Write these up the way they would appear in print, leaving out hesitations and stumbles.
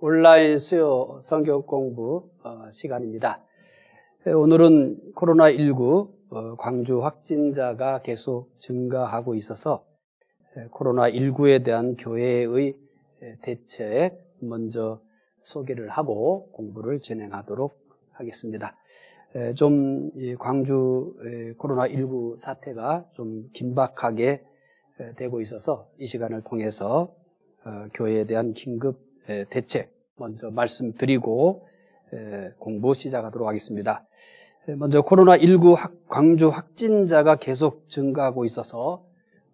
온라인 수요 성경 공부 시간입니다. 오늘은 코로나19 광주 확진자가 계속 증가하고 있어서 코로나19에 대한 교회의 대책 먼저 소개를 하고 공부를 진행하도록 하겠습니다. 좀 광주 코로나19 사태가 좀 긴박하게 되고 있어서 이 시간을 통해서 교회에 대한 긴급 대책 먼저 말씀드리고 공부 시작하도록 하겠습니다. 먼저 코로나19 광주 확진자가 계속 증가하고 있어서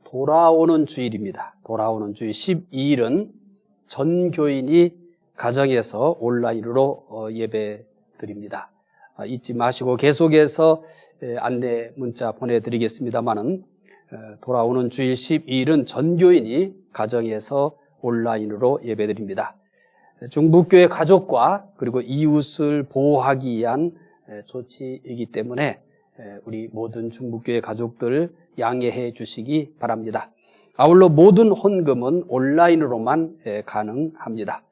돌아오는 주일입니다. 돌아오는 주일 12일은 전 교인이 가정에서 온라인으로 예배 드립니다. 잊지 마시고 계속해서 안내 문자 보내드리겠습니다만은 돌아오는 주일 12일은 전 교인이 가정에서 온라인으로 예배드립니다. 중북교회 가족과 그리고 이웃을 보호하기 위한 조치이기 때문에 우리 모든 중북교회 가족들 양해해 주시기 바랍니다. 아울러 모든 헌금은 온라인으로만 가능합니다.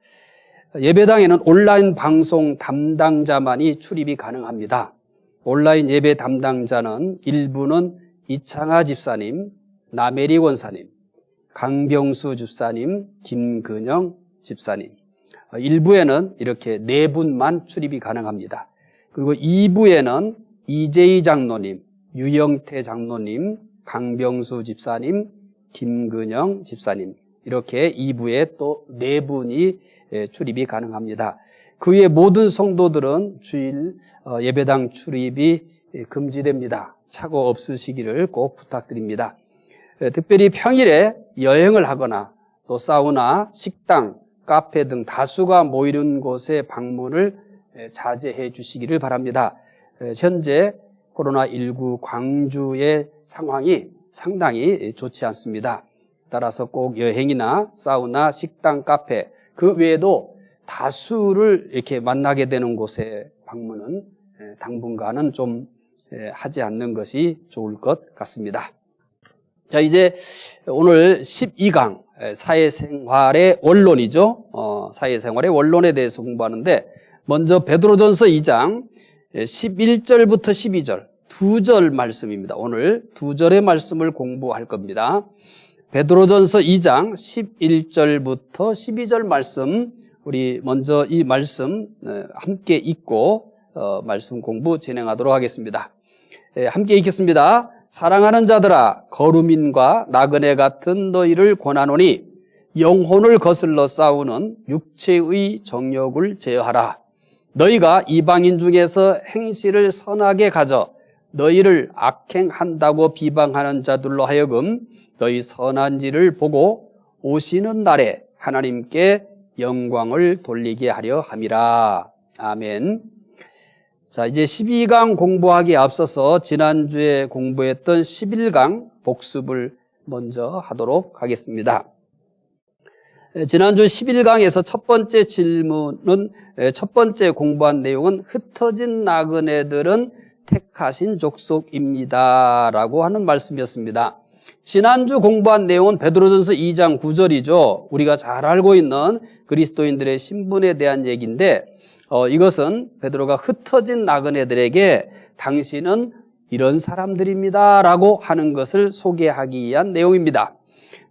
예배당에는 온라인 방송 담당자만이 출입이 가능합니다. 온라인 예배 담당자는 일부는 이창하 집사님, 나메리 원사님, 강병수 집사님, 김근영 집사님, 일부에는 이렇게 네 분만 출입이 가능합니다. 그리고 2부에는 이재희 장로님, 유영태 장로님, 강병수 집사님, 김근영 집사님, 이렇게 2부에 또 네 분이 출입이 가능합니다. 그 외 모든 성도들은 주일 예배당 출입이 금지됩니다. 착오 없으시기를 꼭 부탁드립니다. 특별히 평일에 여행을 하거나 또 사우나, 식당, 카페 등 다수가 모이는 곳에 방문을 자제해 주시기를 바랍니다. 현재 코로나19 광주의 상황이 상당히 좋지 않습니다. 따라서 꼭 여행이나 사우나, 식당, 카페 그 외에도 다수를 이렇게 만나게 되는 곳에 방문은 당분간은 좀 하지 않는 것이 좋을 것 같습니다. 자, 이제 오늘 12강 사회생활의 원론이죠. 사회생활의 원론에 대해서 공부하는데 먼저 베드로전서 2장 11절부터 12절 두 절 말씀입니다. 오늘 두 절의 말씀을 공부할 겁니다. 베드로전서 2장 11절부터 12절 말씀 우리 먼저 이 말씀 함께 읽고 말씀 공부 진행하도록 하겠습니다. 함께 읽겠습니다. 사랑하는 자들아 거루민과 나그네 같은 너희를 권하노니 영혼을 거슬러 싸우는 육체의 정욕을 제어하라. 너희가 이방인 중에서 행실을 선하게 가져 너희를 악행한다고 비방하는 자들로 하여금 너희 선한지를 보고 오시는 날에 하나님께 영광을 돌리게 하려 함이라. 아멘. 자, 이제 12강 공부하기에 앞서서 지난주에 공부했던 11강 복습을 먼저 하도록 하겠습니다. 지난주 11강에서 첫 번째 질문은 첫 번째 공부한 내용은 흩어진 나그네들은 택하신 족속입니다 라고 하는 말씀이었습니다. 지난주 공부한 내용은 베드로전서 2장 9절이죠. 우리가 잘 알고 있는 그리스도인들의 신분에 대한 얘기인데 이것은 베드로가 흩어진 나그네들에게 당신은 이런 사람들입니다 라고 하는 것을 소개하기 위한 내용입니다.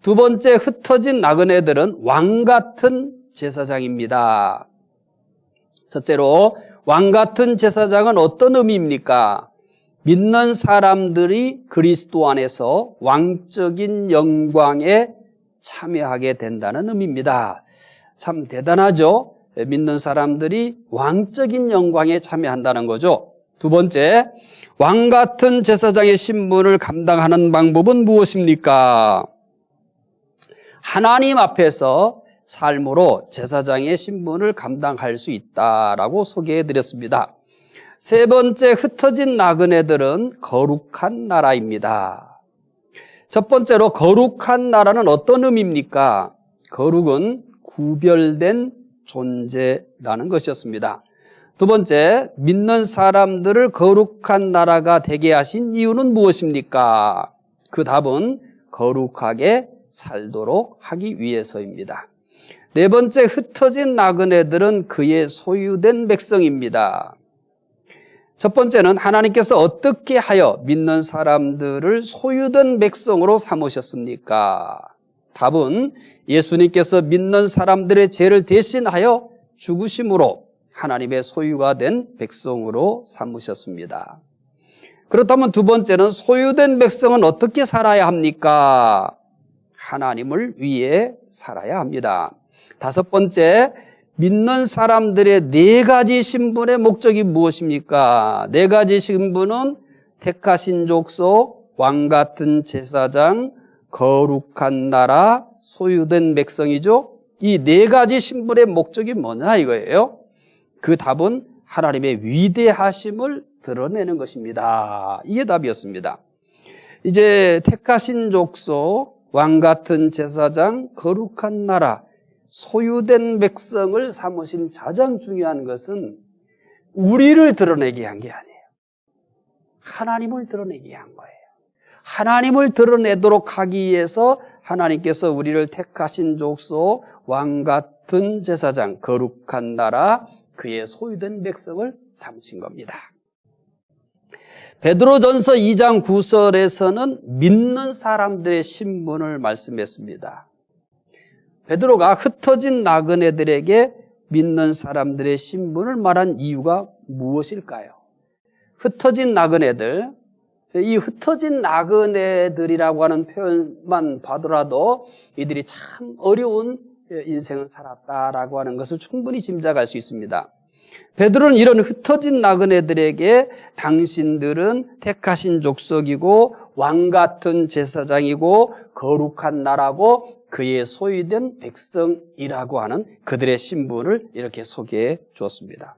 두 번째 흩어진 나그네들은 왕같은 제사장입니다. 첫째로 왕같은 제사장은 어떤 의미입니까? 믿는 사람들이 그리스도 안에서 왕적인 영광에 참여하게 된다는 의미입니다. 참 대단하죠? 믿는 사람들이 왕적인 영광에 참여한다는 거죠. 두 번째, 왕같은 제사장의 신분을 감당하는 방법은 무엇입니까? 하나님 앞에서 삶으로 제사장의 신분을 감당할 수 있다라고 소개해드렸습니다. 세 번째, 흩어진 나그네들은 거룩한 나라입니다. 첫 번째로 거룩한 나라는 어떤 의미입니까? 거룩은 구별된 존재라는 것이었습니다. 두 번째, 믿는 사람들을 거룩한 나라가 되게 하신 이유는 무엇입니까? 그 답은 거룩하게 살도록 하기 위해서입니다. 네 번째, 흩어진 나그네들은 그의 소유된 백성입니다. 첫 번째는 하나님께서 어떻게 하여 믿는 사람들을 소유된 백성으로 삼으셨습니까? 답은 예수님께서 믿는 사람들의 죄를 대신하여 죽으심으로 하나님의 소유가 된 백성으로 삼으셨습니다. 그렇다면 두 번째는 소유된 백성은 어떻게 살아야 합니까? 하나님을 위해 살아야 합니다. 다섯 번째, 믿는 사람들의 네 가지 신분의 목적이 무엇입니까? 네 가지 신분은 택하신 족속, 왕같은 제사장, 거룩한 나라, 소유된 백성이죠. 이 네 가지 신분의 목적이 뭐냐 이거예요. 그 답은 하나님의 위대하심을 드러내는 것입니다. 이게 답이었습니다. 이제 택하신 족속, 왕같은 제사장, 거룩한 나라, 소유된 백성을 삼으신 가장 중요한 것은 우리를 드러내게 한 게 아니에요. 하나님을 드러내게 한 거예요. 하나님을 드러내도록 하기 위해서 하나님께서 우리를 택하신 족속, 왕같은 제사장, 거룩한 나라, 그의 소유된 백성을 삼으신 겁니다. 베드로전서 2장 9절에서는 믿는 사람들의 신분을 말씀했습니다. 베드로가 흩어진 나그네들에게 믿는 사람들의 신분을 말한 이유가 무엇일까요? 흩어진 나그네들, 이 흩어진 나그네들이라고 하는 표현만 봐더라도 이들이 참 어려운 인생을 살았다라고 하는 것을 충분히 짐작할 수 있습니다. 베드로는 이런 흩어진 나그네들에게 당신들은 택하신 족속이고 왕같은 제사장이고 거룩한 나라고 그의 소유된 백성이라고 하는 그들의 신분을 이렇게 소개해 주었습니다.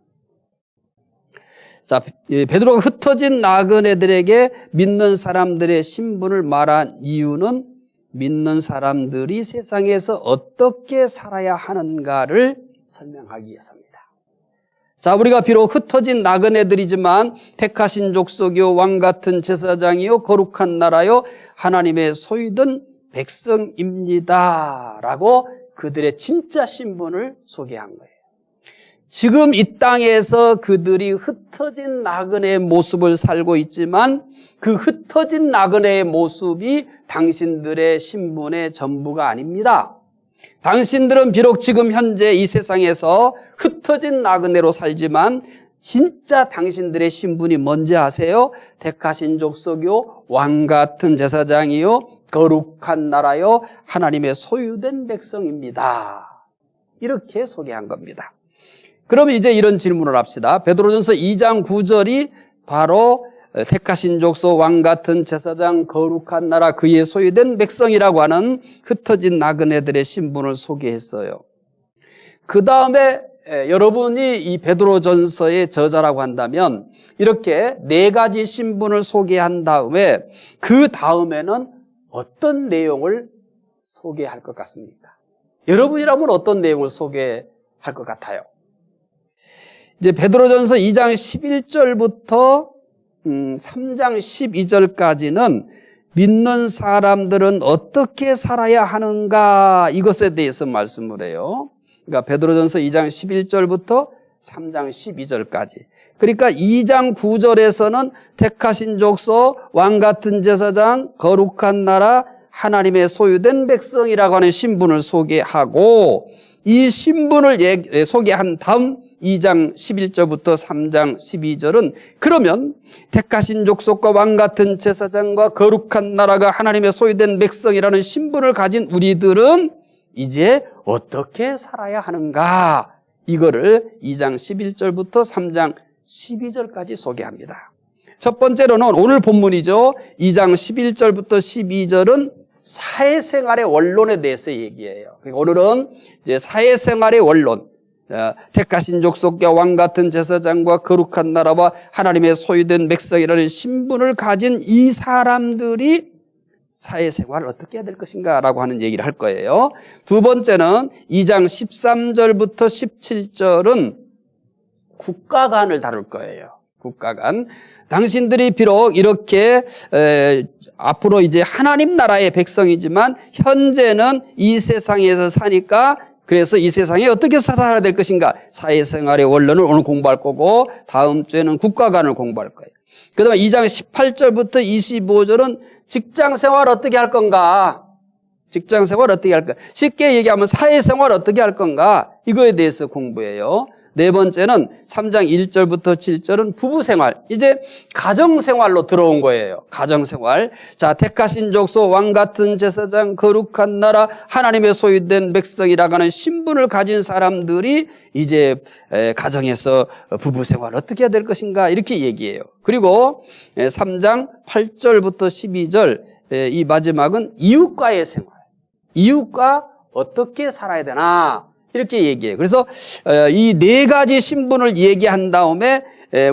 자, 베드로가 흩어진 나그네들에게 믿는 사람들의 신분을 말한 이유는 믿는 사람들이 세상에서 어떻게 살아야 하는가를 설명하기 위해서입니다. 자, 우리가 비록 흩어진 나그네들이지만 택하신 족속이요 왕같은 제사장이요 거룩한 나라요 하나님의 소유된 백성입니다 라고 그들의 진짜 신분을 소개한 거예요. 지금 이 땅에서 그들이 흩어진 나그네의 모습을 살고 있지만 그 흩어진 나그네의 모습이 당신들의 신분의 전부가 아닙니다. 당신들은 비록 지금 현재 이 세상에서 흩어진 나그네로 살지만 진짜 당신들의 신분이 뭔지 아세요? 택하신 족속이요 왕같은 제사장이요 거룩한 나라요 하나님의 소유된 백성입니다. 이렇게 소개한 겁니다. 그럼 이제 이런 질문을 합시다. 베드로전서 2장 9절이 바로 택하신 족속 왕같은 제사장 거룩한 나라 그의 소유된 백성이라고 하는 흩어진 나그네들의 신분을 소개했어요. 그 다음에 여러분이 이 베드로전서의 저자라고 한다면 이렇게 네 가지 신분을 소개한 다음에 그 다음에는 어떤 내용을 소개할 것 같습니까? 여러분이라면 어떤 내용을 소개할 것 같아요? 이제 베드로전서 2장 11절부터 3장 12절까지는 믿는 사람들은 어떻게 살아야 하는가 이것에 대해서 말씀을 해요. 그러니까 베드로전서 2장 11절부터 3장 12절까지. 그러니까 2장 9절에서는 택하신 족속, 왕같은 제사장, 거룩한 나라, 하나님의 소유된 백성이라고 하는 신분을 소개하고 이 신분을 소개한 다음 2장 11절부터 3장 12절은 그러면 택하신 족속과 왕같은 제사장과 거룩한 나라가 하나님의 소유된 백성이라는 신분을 가진 우리들은 이제 어떻게 살아야 하는가 이거를 2장 11절부터 3장 12절까지 소개합니다. 첫 번째로는 오늘 본문이죠. 2장 11절부터 12절은 사회생활의 원론에 대해서 얘기해요. 오늘은 이제 사회생활의 원론, 택하신 족속과 왕같은 제사장과 거룩한 나라와 하나님의 소유된 백성이라는 신분을 가진 이 사람들이 사회생활을 어떻게 해야 될 것인가 라고 하는 얘기를 할 거예요. 두 번째는 2장 13절부터 17절은 국가관을 다룰 거예요. 국가관. 당신들이 비록 이렇게 앞으로 이제 하나님 나라의 백성이지만 현재는 이 세상에서 사니까 그래서 이 세상에 어떻게 살아야 될 것인가? 사회생활의 원론을 오늘 공부할 거고 다음 주에는 국가관을 공부할 거예요. 그 다음에 2장 18절부터 25절은 직장생활 어떻게 할 건가? 직장생활 어떻게 할 건가? 쉽게 얘기하면 사회생활 어떻게 할 건가? 이거에 대해서 공부해요. 네 번째는 3장 1절부터 7절은 부부생활. 이제 가정생활로 들어온 거예요. 가정생활. 자, 택하신 족속, 왕같은 제사장, 거룩한 나라, 하나님의 소유된 백성이라고 하는 신분을 가진 사람들이 이제 가정에서 부부생활 어떻게 해야 될 것인가 이렇게 얘기해요. 그리고 3장 8절부터 12절 이 마지막은 이웃과의 생활. 이웃과 어떻게 살아야 되나 이렇게 얘기해요. 그래서 이 네 가지 신분을 얘기한 다음에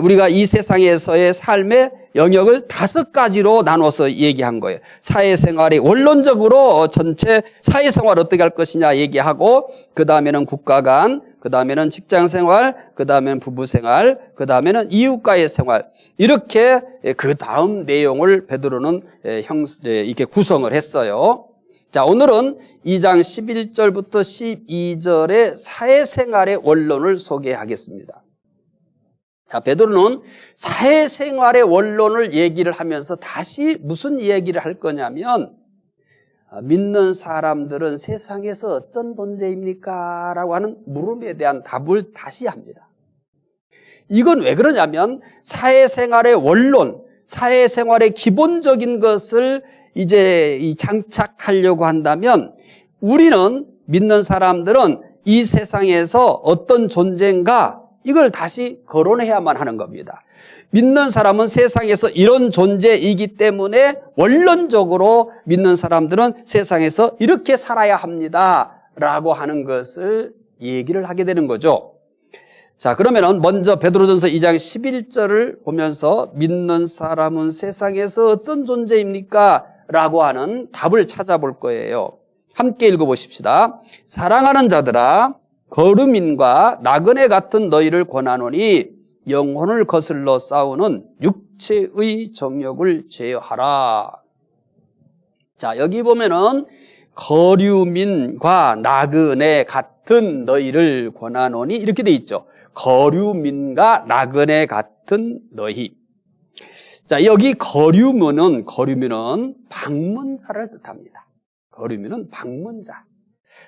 우리가 이 세상에서의 삶의 영역을 5가지로 나눠서 얘기한 거예요. 사회생활이 원론적으로 전체 사회생활 어떻게 할 것이냐 얘기하고 그 다음에는 국가관, 그 다음에는 직장생활, 그 다음에는 부부생활, 그 다음에는 이웃과의 생활 이렇게 그 다음 내용을 베드로는 이렇게 구성을 했어요. 자, 오늘은 2장 11절부터 12절의 사회생활의 원론을 소개하겠습니다. 자, 베드로는 사회생활의 원론을 얘기를 하면서 다시 무슨 얘기를 할 거냐면 믿는 사람들은 세상에서 어떤 존재입니까? 라고 하는 물음에 대한 답을 다시 합니다. 이건 왜 그러냐면 사회생활의 원론, 사회생활의 기본적인 것을 이제 장착하려고 한다면 우리는 믿는 사람들은 이 세상에서 어떤 존재인가 이걸 다시 거론해야만 하는 겁니다. 믿는 사람은 세상에서 이런 존재이기 때문에 원론적으로 믿는 사람들은 세상에서 이렇게 살아야 합니다 라고 하는 것을 얘기를 하게 되는 거죠. 자, 그러면은 먼저 베드로전서 2장 11절을 보면서 믿는 사람은 세상에서 어떤 존재입니까? 라고 하는 답을 찾아볼 거예요. 함께 읽어보십시다. 사랑하는 자들아, 거류민과 나그네 같은 너희를 권하노니 영혼을 거슬러 싸우는 육체의 정욕을 제어하라. 자, 여기 보면은 거류민과 나그네 같은 너희를 권하노니 이렇게 돼 있죠. 거류민과 나그네 같은 너희. 자, 여기 거류민은 방문자를 뜻합니다. 거류민은 방문자.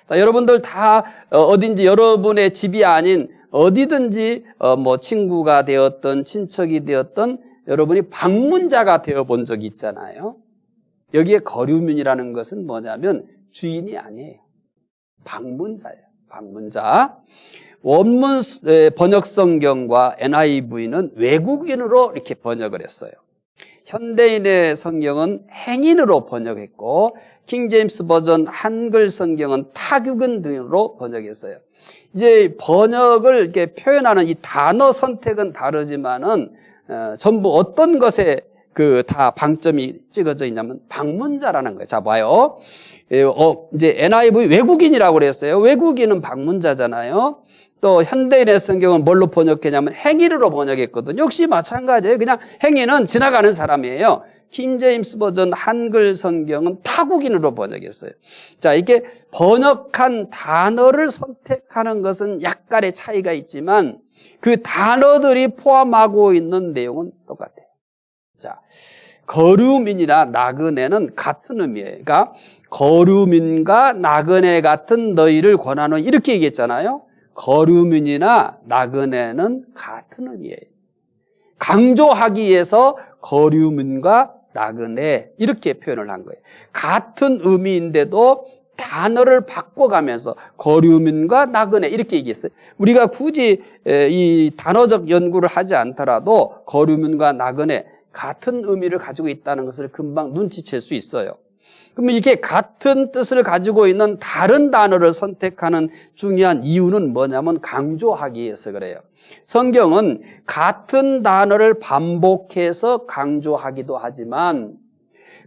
자, 여러분들 다 어딘지 여러분의 집이 아닌 어디든지 뭐 친구가 되었던 친척이 되었던 여러분이 방문자가 되어 본 적이 있잖아요. 여기에 거류민이라는 것은 뭐냐면 주인이 아니에요. 방문자예요. 방문자. 원문 번역 성경과 NIV는 외국인으로 이렇게 번역을 했어요. 현대인의 성경은 행인으로 번역했고 킹제임스 버전 한글 성경은 타국인 등으로 번역했어요. 이제 번역을 이렇게 표현하는 이 단어 선택은 다르지만은 전부 어떤 것에 그 다 방점이 찍어져 있냐면 방문자라는 거예요. 자, 봐요. 이제 NIV 외국인이라고 그랬어요. 외국인은 방문자잖아요. 또 현대인의 성경은 뭘로 번역했냐면 행인으로 번역했거든요. 역시 마찬가지예요. 그냥 행인은 지나가는 사람이에요. 킹제임스 버전 한글 성경은 타국인으로 번역했어요. 자, 이렇게 번역한 단어를 선택하는 것은 약간의 차이가 있지만 그 단어들이 포함하고 있는 내용은 똑같아요. 자, 거류민이나 나그네는 같은 의미예요. 그러니까 거류민과 나그네 같은 너희를 권하는 이렇게 얘기했잖아요. 거류민이나 나그네는 같은 의미예요. 강조하기 위해서 거류민과 나그네 이렇게 표현을 한 거예요. 같은 의미인데도 단어를 바꿔가면서 거류민과 나그네 이렇게 얘기했어요. 우리가 굳이 이 단어적 연구를 하지 않더라도 거류민과 나그네 같은 의미를 가지고 있다는 것을 금방 눈치챌 수 있어요. 그러면 이렇게 같은 뜻을 가지고 있는 다른 단어를 선택하는 중요한 이유는 뭐냐면 강조하기 위해서 그래요. 성경은 같은 단어를 반복해서 강조하기도 하지만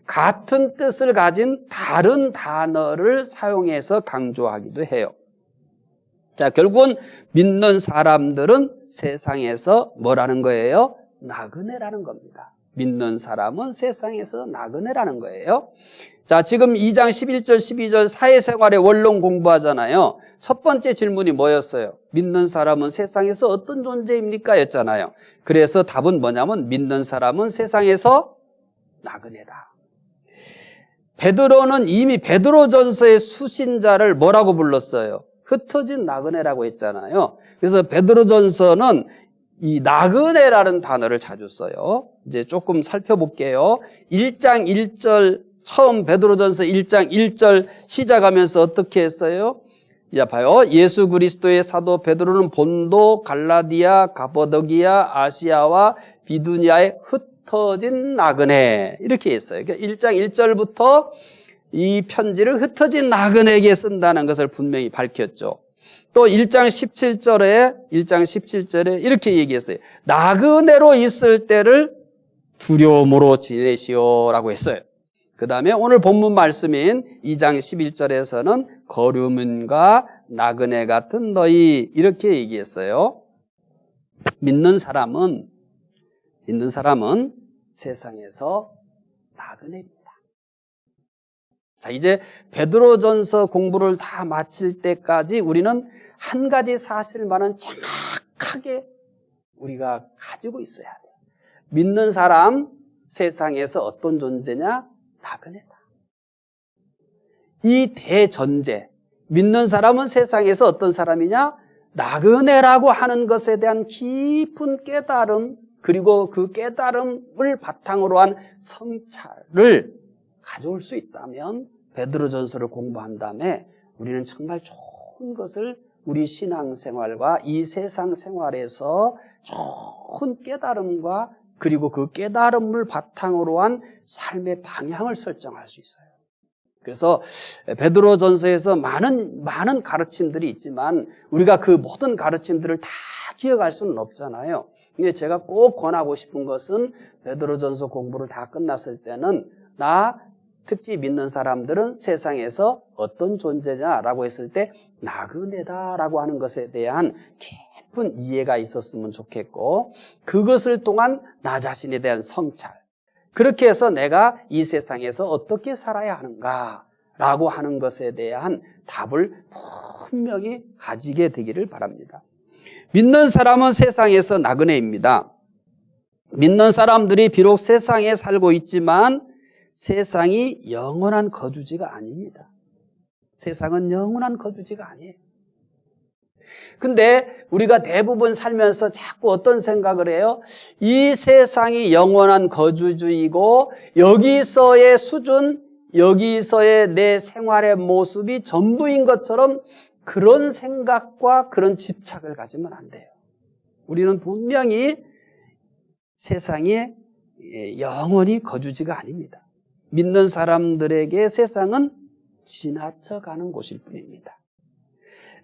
같은 뜻을 가진 다른 단어를 사용해서 강조하기도 해요. 자, 결국은 믿는 사람들은 세상에서 뭐라는 거예요? 나그네라는 겁니다. 믿는 사람은 세상에서 나그네라는 거예요. 자, 지금 2장 11절, 12절 사회생활의 원론 공부하잖아요. 첫 번째 질문이 뭐였어요? 믿는 사람은 세상에서 어떤 존재입니까? 였잖아요. 그래서 답은 뭐냐면 믿는 사람은 세상에서 나그네다. 베드로는 이미 베드로전서의 수신자를 뭐라고 불렀어요? 흩어진 나그네라고 했잖아요. 그래서 베드로전서는 이 나그네라는 단어를 자주 써요. 이제 조금 살펴볼게요. 1장 1절 처음 베드로전서 1장 1절 시작하면서 어떻게 했어요? 자, 봐요. 예수 그리스도의 사도 베드로는 본도, 갈라디아, 가버도기아, 아시아와 비두니아에 흩어진 나그네 이렇게 했어요. 그러니까 1장 1절부터 이 편지를 흩어진 나그네에게 쓴다는 것을 분명히 밝혔죠. 또 1장 17절에 이렇게 얘기했어요. 나그네로 있을 때를 두려움으로 지내시오라고 했어요. 그 다음에 오늘 본문 말씀인 2장 11절에서는 거류민과 나그네 같은 너희 이렇게 얘기했어요. 믿는 사람은 세상에서 나그네입니다. 자, 이제 베드로전서 공부를 다 마칠 때까지 우리는 한 가지 사실만은 정확하게 우리가 가지고 있어야 돼요. 믿는 사람 세상에서 어떤 존재냐? 나그네다. 이 대전제, 믿는 사람은 세상에서 어떤 사람이냐? 나그네라고 하는 것에 대한 깊은 깨달음, 그리고 그 깨달음을 바탕으로 한 성찰을 가져올 수 있다면 베드로전서를 공부한 다음에 우리는 정말 좋은 것을 우리 신앙생활과 이 세상 생활에서 좋은 깨달음과 그리고 그 깨달음을 바탕으로 한 삶의 방향을 설정할 수 있어요. 그래서 베드로전서에서 많은 가르침들이 있지만 우리가 그 모든 가르침들을 다 기억할 수는 없잖아요. 근데 제가 꼭 권하고 싶은 것은 베드로전서 공부를 다 끝났을 때는 특히 믿는 사람들은 세상에서 어떤 존재냐라고 했을 때 나그네다라고 하는 것에 대한 깊은 이해가 있었으면 좋겠고 그것을 통한 나 자신에 대한 성찰 그렇게 해서 내가 이 세상에서 어떻게 살아야 하는가라고 하는 것에 대한 답을 분명히 가지게 되기를 바랍니다. 믿는 사람은 세상에서 나그네입니다. 믿는 사람들이 비록 세상에 살고 있지만 세상이 영원한 거주지가 아닙니다. 세상은 영원한 거주지가 아니에요. 근데 우리가 대부분 살면서 자꾸 어떤 생각을 해요? 이 세상이 영원한 거주지이고 여기서의 수준, 여기서의 내 생활의 모습이 전부인 것처럼 그런 생각과 그런 집착을 가지면 안 돼요. 우리는 분명히 세상에 영원히 거주지가 아닙니다. 믿는 사람들에게 세상은 지나쳐가는 곳일 뿐입니다.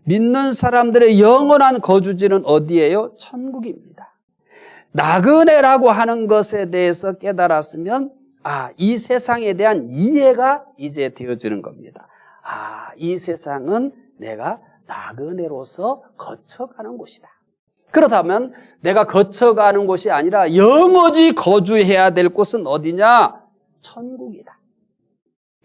믿는 사람들의 영원한 거주지는 어디예요? 천국입니다. 나그네라고 하는 것에 대해서 깨달았으면 이 세상에 대한 이해가 이제 되어지는 겁니다. 이 세상은 내가 나그네로서 거쳐가는 곳이다. 그렇다면 내가 거쳐가는 곳이 아니라 영원히 거주해야 될 곳은 어디냐? 천국이다.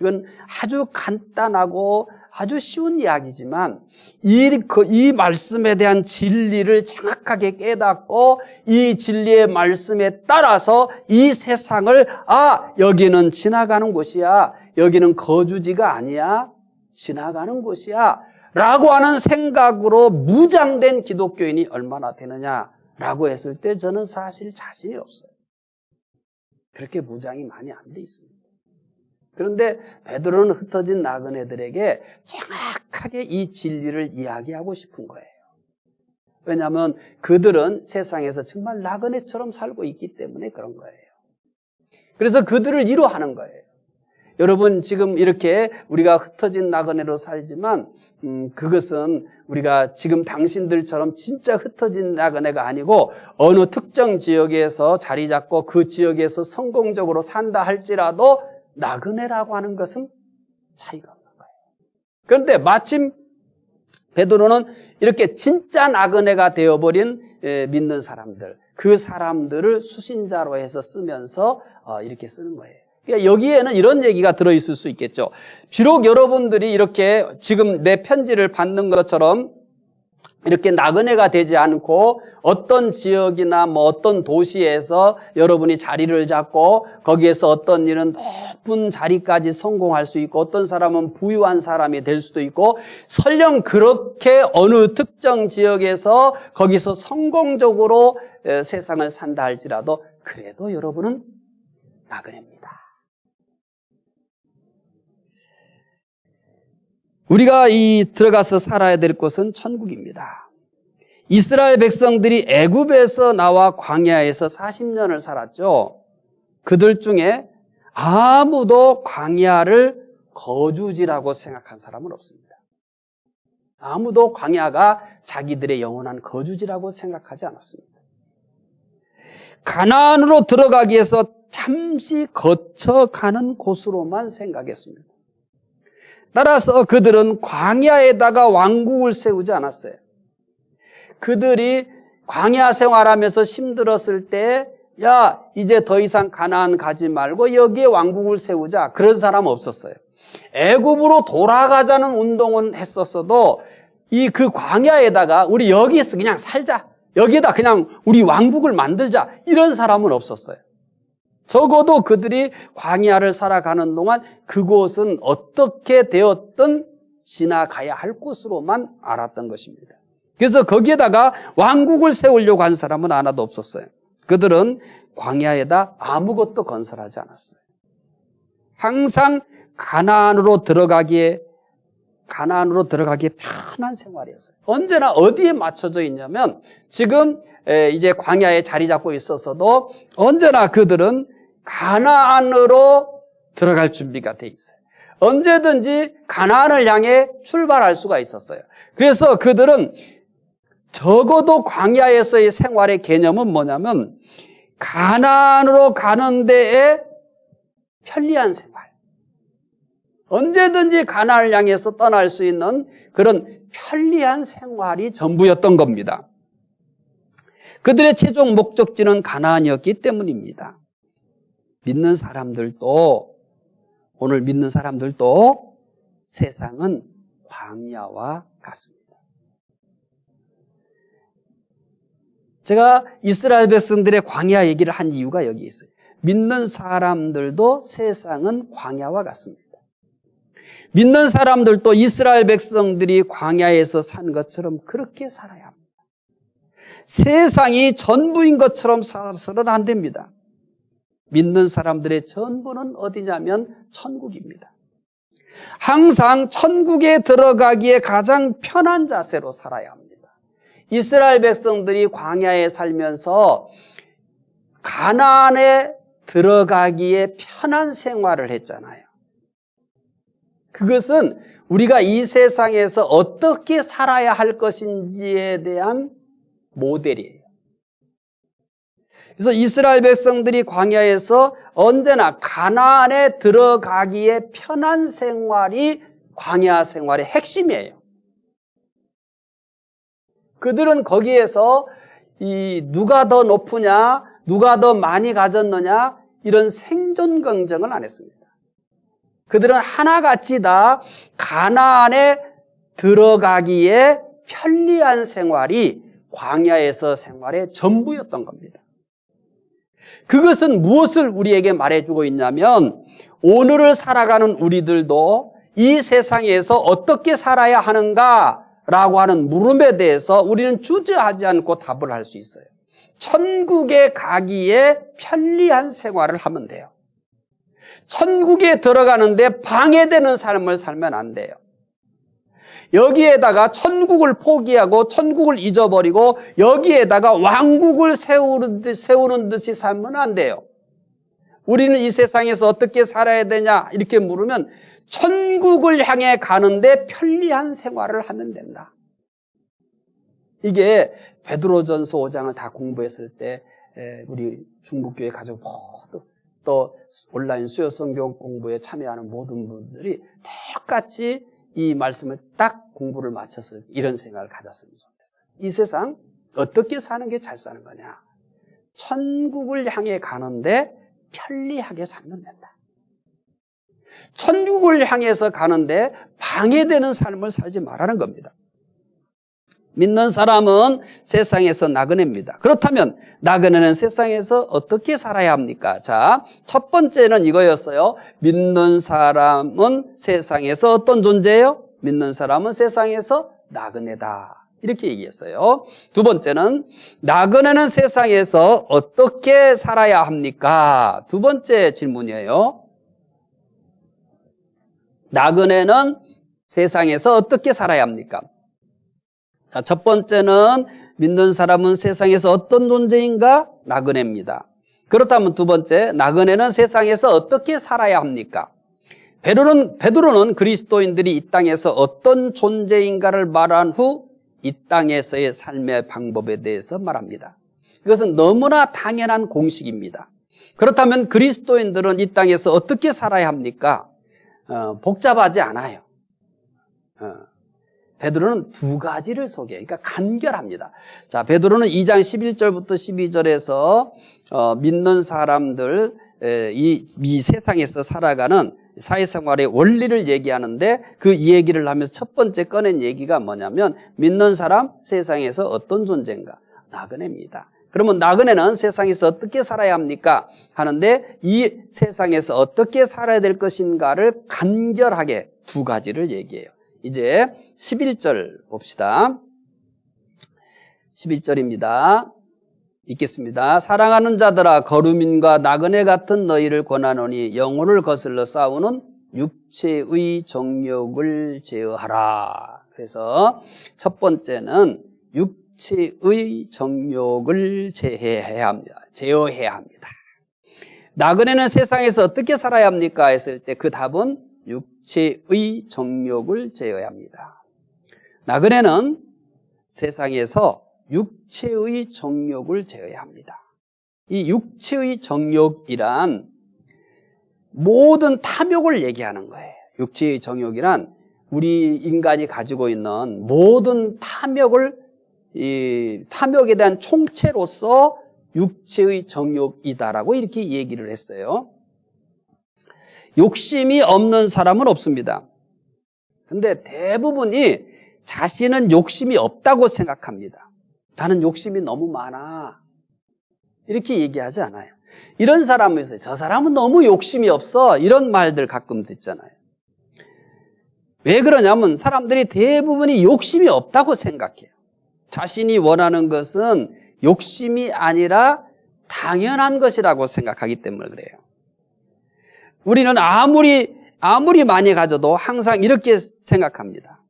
이건 아주 간단하고 아주 쉬운 이야기지만 이 말씀에 대한 진리를 정확하게 깨닫고 이 진리의 말씀에 따라서 이 세상을 여기는 지나가는 곳이야. 여기는 거주지가 아니야. 지나가는 곳이야. 라고 하는 생각으로 무장된 기독교인이 얼마나 되느냐라고 했을 때 저는 사실 자신이 없어요. 그렇게 무장이 많이 안 돼 있습니다. 그런데 베드로는 흩어진 나그네들에게 정확하게 이 진리를 이야기하고 싶은 거예요. 왜냐하면 그들은 세상에서 정말 나그네처럼 살고 있기 때문에 그런 거예요. 그래서 그들을 위로하는 거예요. 여러분 지금 이렇게 우리가 흩어진 나그네로 살지만 그것은 우리가 지금 당신들처럼 진짜 흩어진 나그네가 아니고 어느 특정 지역에서 자리 잡고 그 지역에서 성공적으로 산다 할지라도 나그네라고 하는 것은 차이가 없는 거예요. 그런데 마침 베드로는 이렇게 진짜 나그네가 되어버린 믿는 사람들, 그 사람들을 수신자로 해서 쓰면서 이렇게 쓰는 거예요. 그러니까 여기에는 이런 얘기가 들어있을 수 있겠죠. 비록 여러분들이 이렇게 지금 내 편지를 받는 것처럼 이렇게 나그네가 되지 않고 어떤 지역이나 뭐 어떤 도시에서 여러분이 자리를 잡고 거기에서 어떤 일은 높은 자리까지 성공할 수 있고 어떤 사람은 부유한 사람이 될 수도 있고 설령 그렇게 어느 특정 지역에서 거기서 성공적으로 세상을 산다 할지라도 그래도 여러분은 나그네입니다. 우리가 들어가서 살아야 될 곳은 천국입니다. 이스라엘 백성들이 애굽에서 나와 광야에서 40년을 살았죠. 그들 중에 아무도 광야를 거주지라고 생각한 사람은 없습니다. 아무도 광야가 자기들의 영원한 거주지라고 생각하지 않았습니다. 가나안으로 들어가기 위해서 잠시 거쳐가는 곳으로만 생각했습니다. 따라서 그들은 광야에다가 왕국을 세우지 않았어요. 그들이 광야 생활하면서 힘들었을 때 야, 이제 더 이상 가나안 가지 말고 여기에 왕국을 세우자. 그런 사람 없었어요. 애굽으로 돌아가자는 운동은 했었어도 그 광야에다가 우리 여기에서 그냥 살자. 여기에다 그냥 우리 왕국을 만들자. 이런 사람은 없었어요. 적어도 그들이 광야를 살아가는 동안 그곳은 어떻게 되었든 지나가야 할 곳으로만 알았던 것입니다. 그래서 거기에다가 왕국을 세우려고 한 사람은 하나도 없었어요. 그들은 광야에다 아무것도 건설하지 않았어요. 항상 가나안으로 들어가기에 편한 생활이었어요. 언제나 어디에 맞춰져 있냐면 지금 이제 광야에 자리 잡고 있었어도 언제나 그들은 가나안으로 들어갈 준비가 돼 있어요. 언제든지 가나안을 향해 출발할 수가 있었어요. 그래서 그들은 적어도 광야에서의 생활의 개념은 뭐냐면 가나안으로 가는 데에 편리한 생활. 언제든지 가나안을 향해서 떠날 수 있는 그런 편리한 생활이 전부였던 겁니다. 그들의 최종 목적지는 가나안이었기 때문입니다. 오늘 믿는 사람들도 세상은 광야와 같습니다. 제가 이스라엘 백성들의 광야 얘기를 한 이유가 여기 있어요. 믿는 사람들도 세상은 광야와 같습니다. 믿는 사람들도 이스라엘 백성들이 광야에서 산 것처럼 그렇게 살아야 합니다. 세상이 전부인 것처럼 살아서는 안 됩니다. 믿는 사람들의 전부는 어디냐면 천국입니다. 항상 천국에 들어가기에 가장 편한 자세로 살아야 합니다. 이스라엘 백성들이 광야에 살면서 가나안에 들어가기에 편한 생활을 했잖아요. 그것은 우리가 이 세상에서 어떻게 살아야 할 것인지에 대한 모델이에요. 그래서 이스라엘 백성들이 광야에서 언제나 가나안에 들어가기에 편한 생활이 광야 생활의 핵심이에요. 그들은 거기에서 누가 더 높으냐, 누가 더 많이 가졌느냐 이런 생존 경쟁을 안 했습니다. 그들은 하나같이 다 가나안에 들어가기에 편리한 생활이 광야에서 생활의 전부였던 겁니다. 그것은 무엇을 우리에게 말해주고 있냐면 오늘을 살아가는 우리들도 이 세상에서 어떻게 살아야 하는가라고 하는 물음에 대해서 우리는 주저하지 않고 답을 할 수 있어요. 천국에 가기에 편리한 생활을 하면 돼요. 천국에 들어가는데 방해되는 삶을 살면 안 돼요. 여기에다가 천국을 포기하고 천국을 잊어버리고 여기에다가 왕국을 세우는 듯이 살면 안 돼요. 우리는 이 세상에서 어떻게 살아야 되냐 이렇게 물으면 천국을 향해 가는데 편리한 생활을 하면 된다. 이게 베드로전서 5장을 다 공부했을 때 우리 중국교회 가족 모두 또 온라인 수요성경 공부에 참여하는 모든 분들이 똑같이 이 말씀을 딱 공부를 마쳐서 이런 생각을 가졌으면 좋겠어요. 이 세상 어떻게 사는 게 잘 사는 거냐? 천국을 향해 가는데 편리하게 살면 된다. 천국을 향해서 가는데 방해되는 삶을 살지 말라는 겁니다. 믿는 사람은 세상에서 나그네입니다. 그렇다면 나그네는 세상에서 어떻게 살아야 합니까? 자, 첫 번째는 이거였어요. 믿는 사람은 세상에서 어떤 존재예요? 믿는 사람은 세상에서 나그네다. 이렇게 얘기했어요. 두 번째는 나그네는 세상에서 어떻게 살아야 합니까? 두 번째 질문이에요. 나그네는 세상에서 어떻게 살아야 합니까? 자, 첫 번째는 믿는 사람은 세상에서 어떤 존재인가? 나그네입니다. 그렇다면 두 번째, 나그네는 세상에서 어떻게 살아야 합니까? 베드로는 그리스도인들이 이 땅에서 어떤 존재인가를 말한 후 이 땅에서의 삶의 방법에 대해서 말합니다. 이것은 너무나 당연한 공식입니다. 그렇다면 그리스도인들은 이 땅에서 어떻게 살아야 합니까? 복잡하지 않아요. 베드로는 두 가지를 소개해요. 그러니까 간결합니다. 자, 베드로는 2장 11절부터 12절에서 믿는 사람들 이 세상에서 살아가는 사회생활의 원리를 얘기하는데 그 얘기를 하면서 첫 번째 꺼낸 얘기가 뭐냐면 믿는 사람 세상에서 어떤 존재인가? 나그네입니다. 그러면 나그네는 세상에서 어떻게 살아야 합니까? 하는데 이 세상에서 어떻게 살아야 될 것인가를 간결하게 두 가지를 얘기해요. 이제 11절 봅시다. 11절입니다. 읽겠습니다. 사랑하는 자들아 거루민과 나그네 같은 너희를 권하노니 영혼을 거슬러 싸우는 육체의 정욕을 제어하라. 그래서 첫 번째는 육체의 정욕을 제어해야 합니다. 나그네는 세상에서 어떻게 살아야 합니까? 했을 때 그 답은 육체의 정욕을 제어해야 합니다. 나그네는 세상에서 육체의 정욕을 제어해야 합니다. 이 육체의 정욕이란 모든 탐욕을 얘기하는 거예요. 육체의 정욕이란 우리 인간이 가지고 있는 모든 탐욕을 이 탐욕에 대한 총체로서 육체의 정욕이다라고 이렇게 얘기를 했어요. 욕심이 없는 사람은 없습니다. 근데 대부분이 자신은 욕심이 없다고 생각합니다. 나는 욕심이 너무 많아. 이렇게 얘기하지 않아요. 이런 사람은 있어요. 저 사람은 너무 욕심이 없어. 이런 말들 가끔 듣잖아요. 왜 그러냐면 사람들이 대부분이 욕심이 없다고 생각해요. 자신이 원하는 것은 욕심이 아니라 당연한 것이라고 생각하기 때문에 그래요. 우리는 아무리 많이 가져도 항상 이렇게 생각합니다.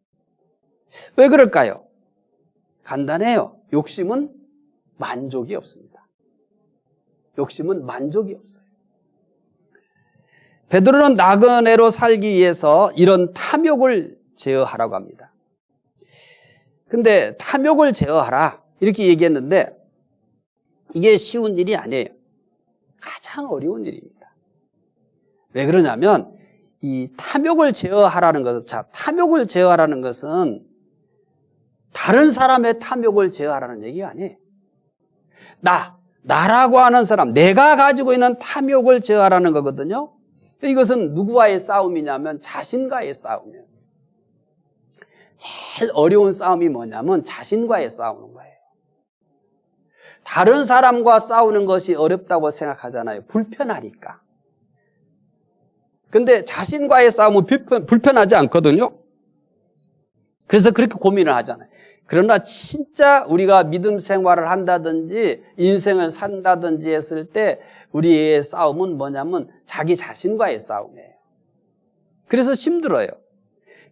왜 그럴까요? 간단해요. 욕심은 만족이 없습니다. 욕심은 만족이 없어요. 베드로는 나그네로 살기 위해서 이런 탐욕을 제어하라고 합니다. 근데 탐욕을 제어하라 이렇게 얘기했는데 이게 쉬운 일이 아니에요. 가장 어려운 일입니다. 왜 그러냐면 이 탐욕을 제어하라는 것은 탐욕을 제어하라는 것은 다른 사람의 탐욕을 제어하라는 얘기가 아니에요. 나라고 하는 사람, 내가 가지고 있는 탐욕을 제어하라는 거거든요. 이것은 누구와의 싸움이냐면 자신과의 싸움이에요. 제일 어려운 싸움이 뭐냐면 자신과의 싸우는 거예요. 다른 사람과 싸우는 것이 어렵다고 생각하잖아요. 불편하니까. 근데 자신과의 싸움은 불편하지 않거든요. 그래서 그렇게 고민을 하잖아요. 그러나 진짜 우리가 믿음 생활을 한다든지 인생을 산다든지 했을 때 우리의 싸움은 뭐냐면 자기 자신과의 싸움이에요. 그래서 힘들어요.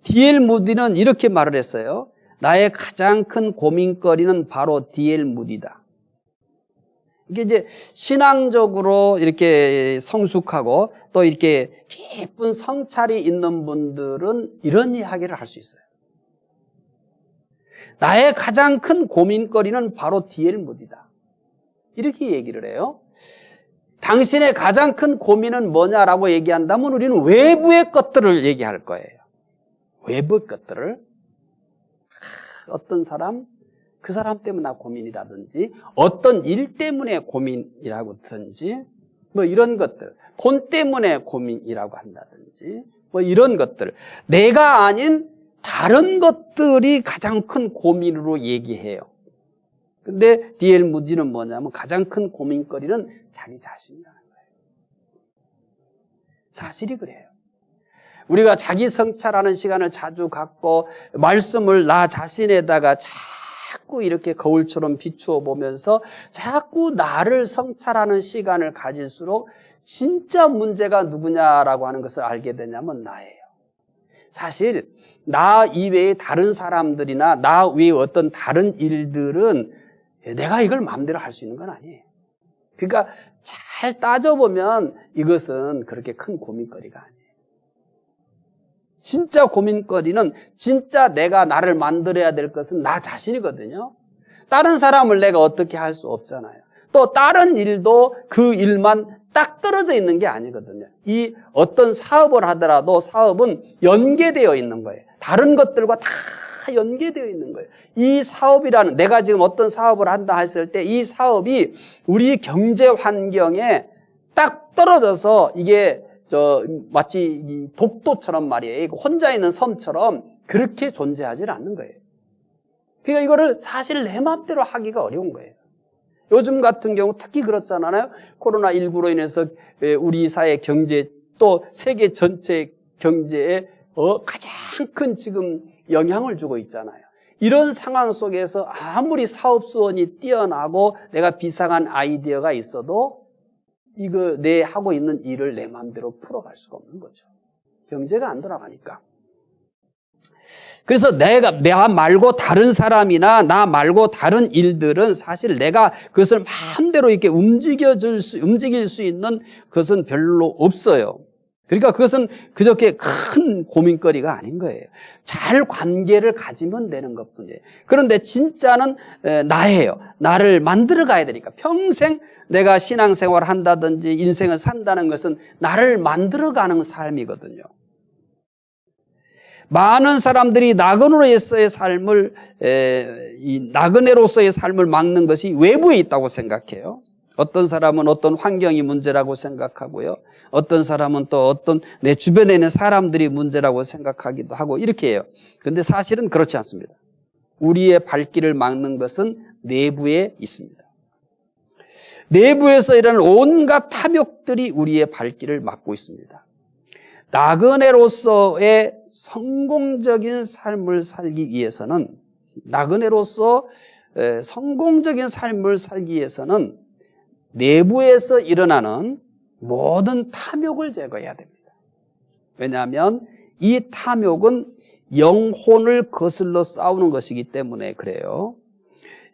D.L. 무디는 이렇게 말을 했어요. 나의 가장 큰 고민거리는 바로 D.L. 무디다. 이게 이제 신앙적으로 이렇게 성숙하고 또 이렇게 깊은 성찰이 있는 분들은 이런 이야기를 할 수 있어요. 나의 가장 큰 고민거리는 바로 D.L. 무디다. 이렇게 얘기를 해요. 당신의 가장 큰 고민은 뭐냐라고 얘기한다면 우리는 외부의 것들을 얘기할 거예요. 외부의 것들을. 어떤 사람, 그 사람 때문에 나 고민이라든지 어떤 일 때문에 고민이라고든지 뭐 이런 것들, 돈 때문에 고민이라고 한다든지 뭐 이런 것들, 내가 아닌 다른 것들이 가장 큰 고민으로 얘기해요. 근데 D.L. 무디는 뭐냐면 가장 큰 고민거리는 자기 자신이라는 거예요. 사실이 그래요. 우리가 자기 성찰하는 시간을 자주 갖고 말씀을 나 자신에다가 자꾸 이렇게 거울처럼 비추어 보면서 자꾸 나를 성찰하는 시간을 가질수록 진짜 문제가 누구냐라고 하는 것을 알게 되냐면 나예요. 사실 나 이외의 다른 사람들이나 나 외의 어떤 다른 일들은 내가 이걸 마음대로 할 수 있는 건 아니에요. 그러니까 잘 따져보면 이것은 그렇게 큰 고민거리가 아니에요. 진짜 고민거리는 진짜 내가 나를 만들어야 될 것은 나 자신이거든요. 다른 사람을 내가 어떻게 할 수 없잖아요. 또 다른 일도 그 일만 딱 떨어져 있는 게 아니거든요. 이 어떤 사업을 하더라도 사업은 연계되어 있는 거예요. 다른 것들과 다 연계되어 있는 거예요. 이 사업이라는, 내가 지금 어떤 사업을 한다 했을 때 이 사업이 우리 경제 환경에 딱 떨어져서 이게 마치 독도처럼 말이에요. 혼자 있는 섬처럼 그렇게 존재하지 않는 거예요. 그러니까 이거를 사실 내 마음대로 하기가 어려운 거예요. 요즘 같은 경우 특히 그렇잖아요. 코로나19로 인해서 우리 사회 경제 또 세계 전체 경제에 가장 큰 지금 영향을 주고 있잖아요. 이런 상황 속에서 아무리 사업수완이 뛰어나고 내가 비상한 아이디어가 있어도 이거 내 하고 있는 일을 내 마음대로 풀어갈 수가 없는 거죠. 경제가 안 돌아가니까. 그래서 나 말고 다른 사람이나 나 말고 다른 일들은 사실 내가 그것을 마음대로 이렇게 움직일 수 있는 것은 별로 없어요. 그러니까 그것은 그저께 큰 고민거리가 아닌 거예요. 잘 관계를 가지면 되는 것뿐이에요. 그런데 진짜는 나예요. 나를 만들어 가야 되니까. 평생 내가 신앙생활을 한다든지 인생을 산다는 것은 나를 만들어 가는 삶이거든요. 많은 사람들이 나그네로서의 삶을 막는 것이 외부에 있다고 생각해요. 어떤 사람은 어떤 환경이 문제라고 생각하고요. 어떤 사람은 또 어떤 내 주변에 있는 사람들이 문제라고 생각하기도 하고 이렇게 해요. 그런데 사실은 그렇지 않습니다. 우리의 발길을 막는 것은 내부에 있습니다. 내부에서 일어나는 온갖 탐욕들이 우리의 발길을 막고 있습니다. 나그네로서의 성공적인 삶을 살기 위해서는 내부에서 일어나는 모든 탐욕을 제거해야 됩니다. 왜냐하면 이 탐욕은 영혼을 거슬러 싸우는 것이기 때문에 그래요.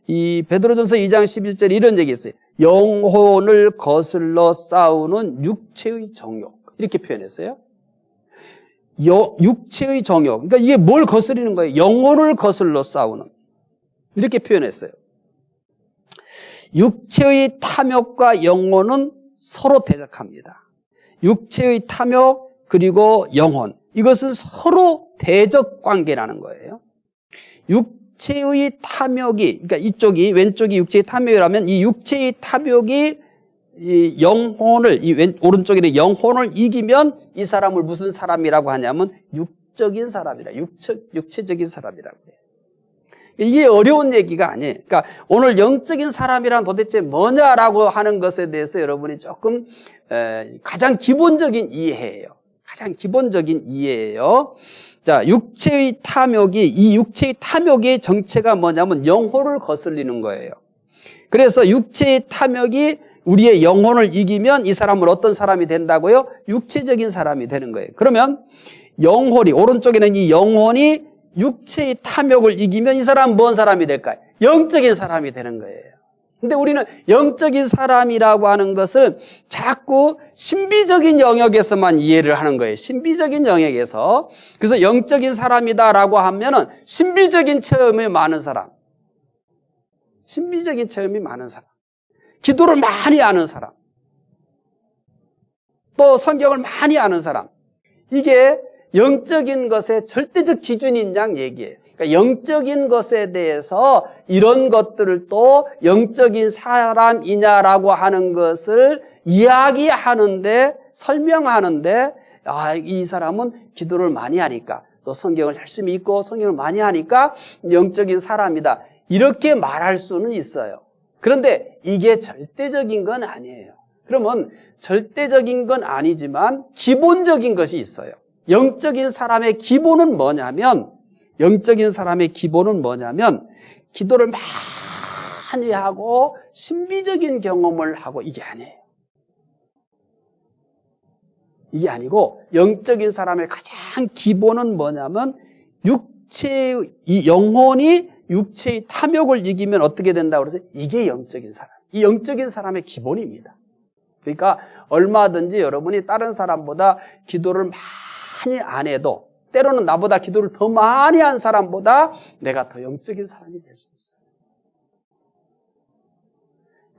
이 베드로전서 2장 11절에 이런 얘기 있어요. 영혼을 거슬러 싸우는 육체의 정욕. 이렇게 표현했어요. 육체의 정욕. 그러니까 이게 뭘 거스리는 거예요? 영혼을 거슬러 싸우는. 이렇게 표현했어요. 육체의 탐욕과 영혼은 서로 대적합니다. 육체의 탐욕 그리고 영혼. 이것은 서로 대적 관계라는 거예요. 육체의 탐욕이, 그러니까 왼쪽이 육체의 탐욕이라면 이 육체의 탐욕이 이 영혼을, 오른쪽에는 영혼을 이기면 이 사람을 무슨 사람이라고 하냐면 육적인 사람이라, 육체적인 사람이라고 해요. 이게 어려운 얘기가 아니에요. 그러니까 오늘 영적인 사람이란 도대체 뭐냐라고 하는 것에 대해서 여러분이 조금 가장 기본적인 이해예요. 가장 기본적인 이해예요. 자, 이 육체의 탐욕의 정체가 뭐냐면 영혼을 거슬리는 거예요. 그래서 육체의 탐욕이 우리의 영혼을 이기면 이 사람은 어떤 사람이 된다고요? 육체적인 사람이 되는 거예요. 그러면 오른쪽에는 이 영혼이 육체의 탐욕을 이기면 이 사람은 뭔 사람이 될까요? 영적인 사람이 되는 거예요. 근데 우리는 영적인 사람이라고 하는 것을 자꾸 신비적인 영역에서만 이해를 하는 거예요. 신비적인 영역에서. 그래서 영적인 사람이다라고 하면은 신비적인 체험이 많은 사람. 신비적인 체험이 많은 사람. 기도를 많이 아는 사람. 또 성경을 많이 아는 사람. 이게 영적인 것의 절대적 기준인 양 얘기예요. 그러니까 영적인 것에 대해서 이런 것들을 또 영적인 사람이냐라고 하는 것을 이야기하는데, 설명하는데, 이 사람은 기도를 많이 하니까, 또 성경을 열심히 읽고 성경을 많이 하니까 영적인 사람이다, 이렇게 말할 수는 있어요. 그런데 이게 절대적인 건 아니에요. 그러면 절대적인 건 아니지만 기본적인 것이 있어요. 영적인 사람의 기본은 뭐냐면, 기도를 많이 하고 신비적인 경험을 하고, 이게 아니에요. 이게 아니고, 영적인 사람의 가장 기본은 뭐냐면, 이 영혼이 육체의 탐욕을 이기면 어떻게 된다고 그래서 이게 영적인 사람. 이 영적인 사람의 기본입니다. 그러니까 얼마든지 여러분이 다른 사람보다 기도를 많이 안 해도, 때로는 나보다 기도를 더 많이 한 사람보다 내가 더 영적인 사람이 될 수 있어요.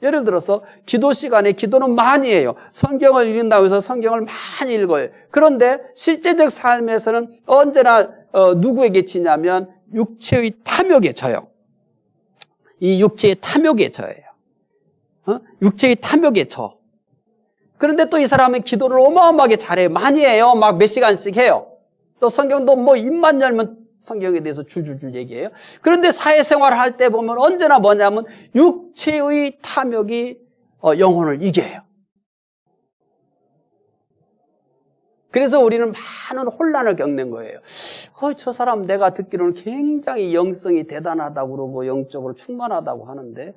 예를 들어서 기도 시간에 기도는 많이 해요. 성경을 읽는다고 해서 성경을 많이 읽어요. 그런데 실제적 삶에서는 언제나 누구에게 지냐면 육체의 탐욕에 져요. 이 육체의 탐욕에 져요. 육체의 탐욕에 져. 그런데 또 이 사람은 기도를 어마어마하게 잘해요. 많이 해요. 막 몇 시간씩 해요. 또 성경도 뭐 입만 열면 성경에 대해서 줄줄줄 얘기해요. 그런데 사회생활을 할 때 보면 언제나 뭐냐면 육체의 탐욕이 영혼을 이겨요. 그래서 우리는 많은 혼란을 겪는 거예요. 저 사람 내가 듣기로는 굉장히 영성이 대단하다고 그러고 영적으로 충만하다고 하는데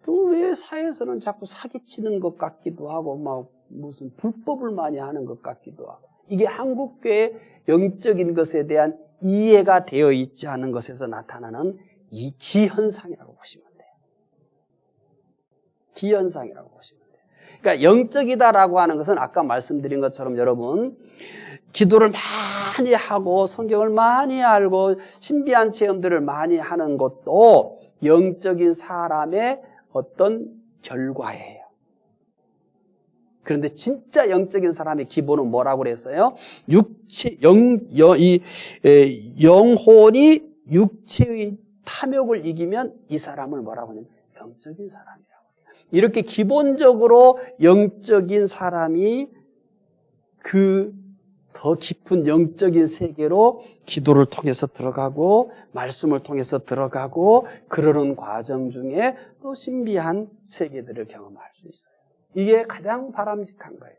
또 왜 사회에서는 자꾸 사기치는 것 같기도 하고 막 무슨 불법을 많이 하는 것 같기도 하고. 이게 한국교회의 영적인 것에 대한 이해가 되어 있지 않은 것에서 나타나는 이 기현상이라고 보시면 돼요. 기현상이라고 보시면 돼요. 그러니까 영적이다라고 하는 것은 아까 말씀드린 것처럼 여러분, 기도를 많이 하고 성경을 많이 알고 신비한 체험들을 많이 하는 것도 영적인 사람의 어떤 결과예요. 그런데 진짜 영적인 사람의 기본은 뭐라고 그랬어요? 영혼이 육체의 탐욕을 이기면 이 사람을 뭐라고 하냐면 영적인 사람이라고 해요. 이렇게 기본적으로 영적인 사람이 그 더 깊은 영적인 세계로 기도를 통해서 들어가고 말씀을 통해서 들어가고 그러는 과정 중에 또 신비한 세계들을 경험할 수 있어요. 이게 가장 바람직한 거예요.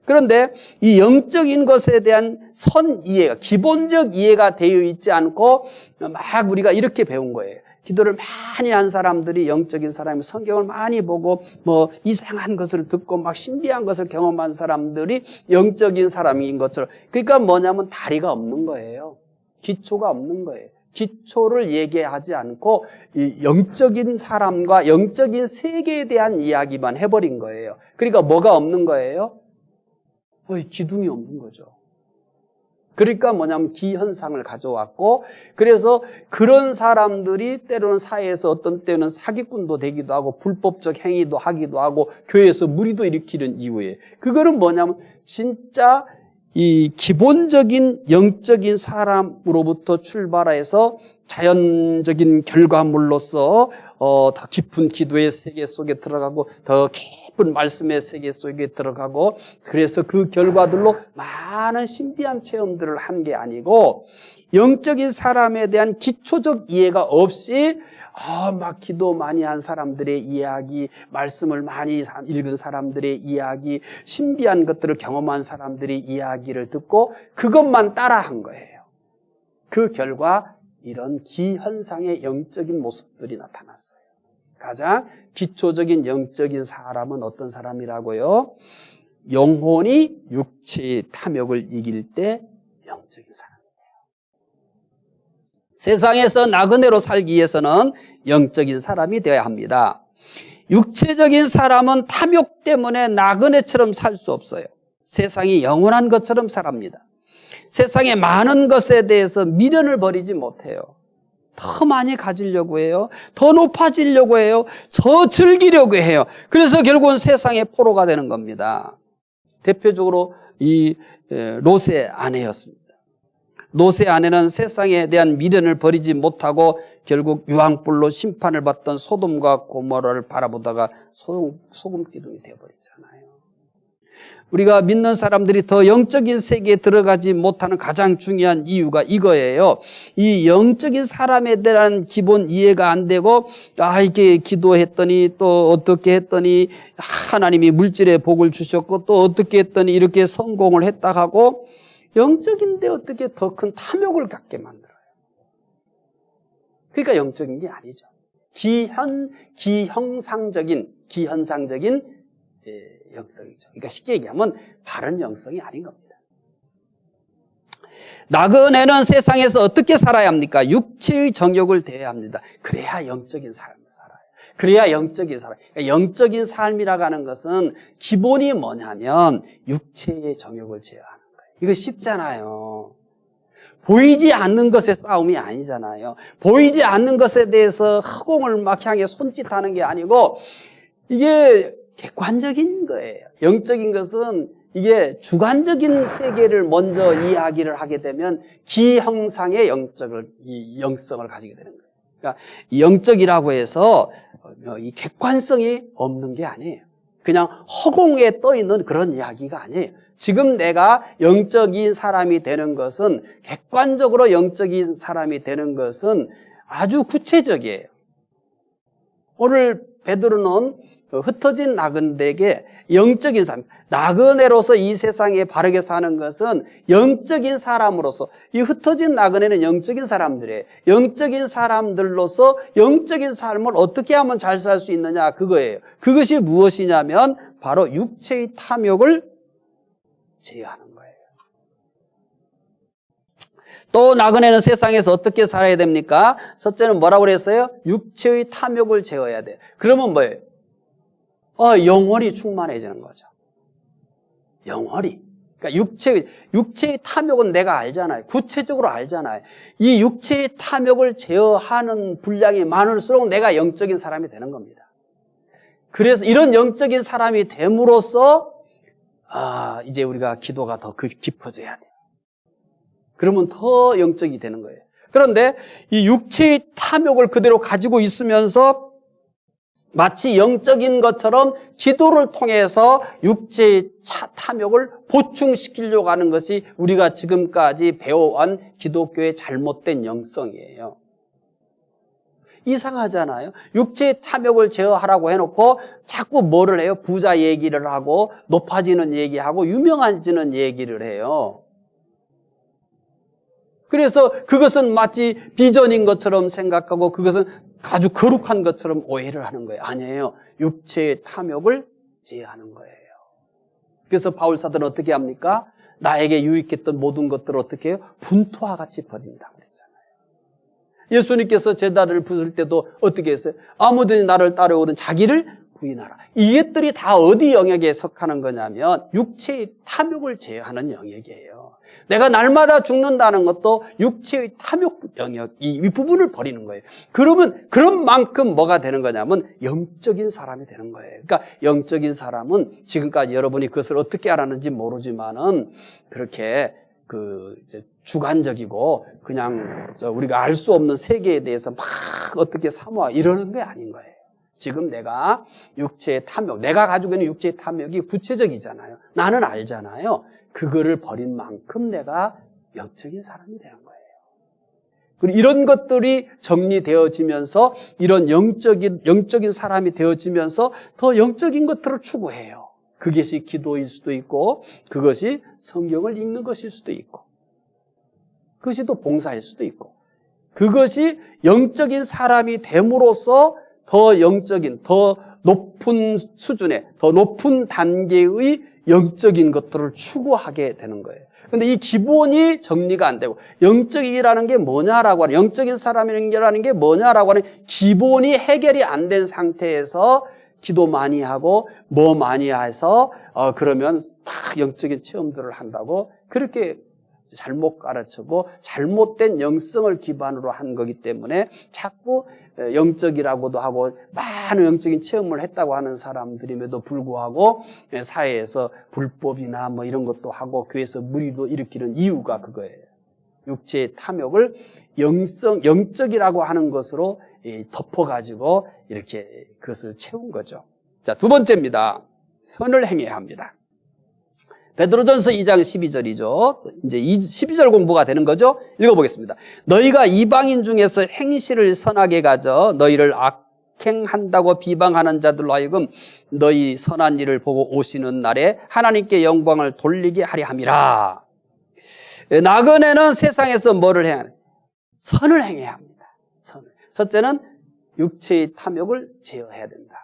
그런데 이 영적인 것에 대한 선 이해가, 기본적 이해가 되어 있지 않고 막 우리가 이렇게 배운 거예요. 기도를 많이 한 사람들이 영적인 사람이 성경을 많이 보고 뭐 이상한 것을 듣고 막 신비한 것을 경험한 사람들이 영적인 사람인 것처럼. 그러니까 뭐냐면 다리가 없는 거예요. 기초가 없는 거예요. 기초를 얘기하지 않고 이 영적인 사람과 영적인 세계에 대한 이야기만 해버린 거예요. 그러니까 뭐가 없는 거예요? 기둥이 없는 거죠. 그러니까 뭐냐면 기현상을 가져왔고, 그래서 그런 사람들이 때로는 사회에서 어떤 때는 사기꾼도 되기도 하고 불법적 행위도 하기도 하고 교회에서 무리도 일으키는 이유에, 그거는 뭐냐면 진짜 이 기본적인 영적인 사람으로부터 출발해서 자연적인 결과물로서 더 깊은 기도의 세계 속에 들어가고 더 깊은 말씀의 세계 속에 들어가고, 그래서 그 결과들로 많은 신비한 체험들을 한 게 아니고 영적인 사람에 대한 기초적 이해가 없이 막 기도 많이 한 사람들의 이야기, 말씀을 많이 읽은 사람들의 이야기, 신비한 것들을 경험한 사람들의 이야기를 듣고 그것만 따라한 거예요. 그 결과 이런 기현상의 영적인 모습들이 나타났어요. 가장 기초적인 영적인 사람은 어떤 사람이라고요? 영혼이 육체의 탐욕을 이길 때 영적인 사람이에요. 세상에서 나그네로 살기 위해서는 영적인 사람이 되어야 합니다. 육체적인 사람은 탐욕 때문에 나그네처럼 살 수 없어요. 세상이 영원한 것처럼 살합니다. 세상의 많은 것에 대해서 미련을 버리지 못해요. 더 많이 가지려고 해요. 더 높아지려고 해요. 더 즐기려고 해요. 그래서 결국은 세상의 포로가 되는 겁니다. 대표적으로 이 롯의 아내였습니다. 노새 아내는 세상에 대한 미련을 버리지 못하고 결국 유황불로 심판을 받던 소돔과 고모라를 바라보다가 소금기둥이 되어버렸잖아요. 우리가 믿는 사람들이 더 영적인 세계에 들어가지 못하는 가장 중요한 이유가 이거예요. 이 영적인 사람에 대한 기본 이해가 안 되고, 이렇게 기도했더니 또 어떻게 했더니 하나님이 물질의 복을 주셨고 또 어떻게 했더니 이렇게 성공을 했다 하고, 영적인데 어떻게 더 큰 탐욕을 갖게 만들어요. 그러니까 영적인 게 아니죠. 기현상적인 영성이죠. 그러니까 쉽게 얘기하면 바른 영성이 아닌 겁니다. 나그네는 세상에서 어떻게 살아야 합니까? 육체의 정욕을 대해야 합니다. 그래야 영적인 삶을 살아요. 그래야 영적인 삶. 그러니까 영적인 삶이라고 하는 것은 기본이 뭐냐면 육체의 정욕을 제어하는 거예요. 이거 쉽잖아요. 보이지 않는 것의 싸움이 아니잖아요. 보이지 않는 것에 대해서 허공을 막 향해 손짓하는 게 아니고 이게 객관적인 거예요. 영적인 것은 이게 주관적인 세계를 먼저 이야기를 하게 되면 기형상의 영성을 가지게 되는 거예요. 그러니까 영적이라고 해서 이 객관성이 없는 게 아니에요. 그냥 허공에 떠 있는 그런 이야기가 아니에요. 지금 내가 영적인 사람이 되는 것은, 객관적으로 영적인 사람이 되는 것은 아주 구체적이에요. 오늘 베드로는 흩어진 나그네에게 영적인 사람, 나그네로서 이 세상에 바르게 사는 것은 영적인 사람으로서, 이 흩어진 나그네는 영적인 사람들이에요. 영적인 사람들로서 영적인 삶을 어떻게 하면 잘 살 수 있느냐, 그거예요. 그것이 무엇이냐면 바로 육체의 탐욕을 제어하는 거예요. 또 나그네는 세상에서 어떻게 살아야 됩니까? 첫째는 뭐라고 그랬어요? 육체의 탐욕을 제어해야 돼요. 그러면 뭐예요? 영혼이 충만해지는 거죠. 영혼이. 그러니까 육체의 탐욕은 내가 알잖아요. 구체적으로 알잖아요. 이 육체의 탐욕을 제어하는 분량이 많을수록 내가 영적인 사람이 되는 겁니다. 그래서 이런 영적인 사람이 됨으로써 이제 우리가 기도가 더 깊어져야 돼요. 그러면 더 영적이 되는 거예요. 그런데 이 육체의 탐욕을 그대로 가지고 있으면서 마치 영적인 것처럼 기도를 통해서 육체의 탐욕을 보충시키려고 하는 것이 우리가 지금까지 배워온 기독교의 잘못된 영성이에요. 이상하잖아요. 육체의 탐욕을 제어하라고 해놓고 자꾸 뭐를 해요? 부자 얘기를 하고 높아지는 얘기하고 유명해지는 얘기를 해요. 그래서 그것은 마치 비전인 것처럼 생각하고 그것은 아주 거룩한 것처럼 오해를 하는 거예요. 아니에요. 육체의 탐욕을 제어하는 거예요. 그래서 바울 사도는 어떻게 합니까? 나에게 유익했던 모든 것들을 어떻게 해요? 분토와 같이 버린다고 그랬잖아요. 예수님께서 제자를 부를 때도 어떻게 했어요? 아무든지 나를 따르거든 자기를 부인하라. 이것들이 다 어디 영역에 속하는 거냐면 육체의 탐욕을 제어하는 영역이에요. 내가 날마다 죽는다는 것도 육체의 탐욕 영역, 이 부분을 버리는 거예요. 그러면 그런 만큼 뭐가 되는 거냐면 영적인 사람이 되는 거예요. 그러니까 영적인 사람은 지금까지 여러분이 그것을 어떻게 알았는지 모르지만은 그렇게 주관적이고 그냥 우리가 알 수 없는 세계에 대해서 막 어떻게 사모하 이러는 게 아닌 거예요. 지금 내가 육체의 탐욕, 내가 가지고 있는 육체의 탐욕이 구체적이잖아요. 나는 알잖아요. 그거를 버린 만큼 내가 영적인 사람이 되는 거예요. 그리고 이런 것들이 정리되어지면서 이런 영적인 사람이 되어지면서 더 영적인 것들을 추구해요. 그것이 기도일 수도 있고 그것이 성경을 읽는 것일 수도 있고 그것이 또 봉사일 수도 있고 그것이 영적인 사람이 됨으로써 더 영적인, 더 높은 수준의, 더 높은 단계의 영적인 것들을 추구하게 되는 거예요. 그런데 이 기본이 정리가 안 되고 영적이라는 게 뭐냐라고 하는, 영적인 사람이라는 게 뭐냐라고 하는 기본이 해결이 안 된 상태에서 기도 많이 하고 뭐 많이 해서 그러면 딱 영적인 체험들을 한다고 그렇게 잘못 가르치고 잘못된 영성을 기반으로 한 거기 때문에 자꾸 영적이라고도 하고 많은 영적인 체험을 했다고 하는 사람들임에도 불구하고 사회에서 불법이나 뭐 이런 것도 하고 교회에서 무리도 일으키는 이유가 그거예요. 육체의 탐욕을 영적이라고 하는 것으로 덮어가지고 이렇게 그것을 채운 거죠. 자, 두 번째입니다. 선을 행해야 합니다. 베드로전서 2장 12절이죠. 이제 12절 공부가 되는 거죠. 읽어보겠습니다. 너희가 이방인 중에서 행실을 선하게 가져 너희를 악행한다고 비방하는 자들로 하여금 너희 선한 일을 보고 오시는 날에 하나님께 영광을 돌리게 하려 함이라. 나그네는 세상에서 뭐를 해야 하냐? 선을 행해야 합니다. 선을. 첫째는 육체의 탐욕을 제어해야 된다.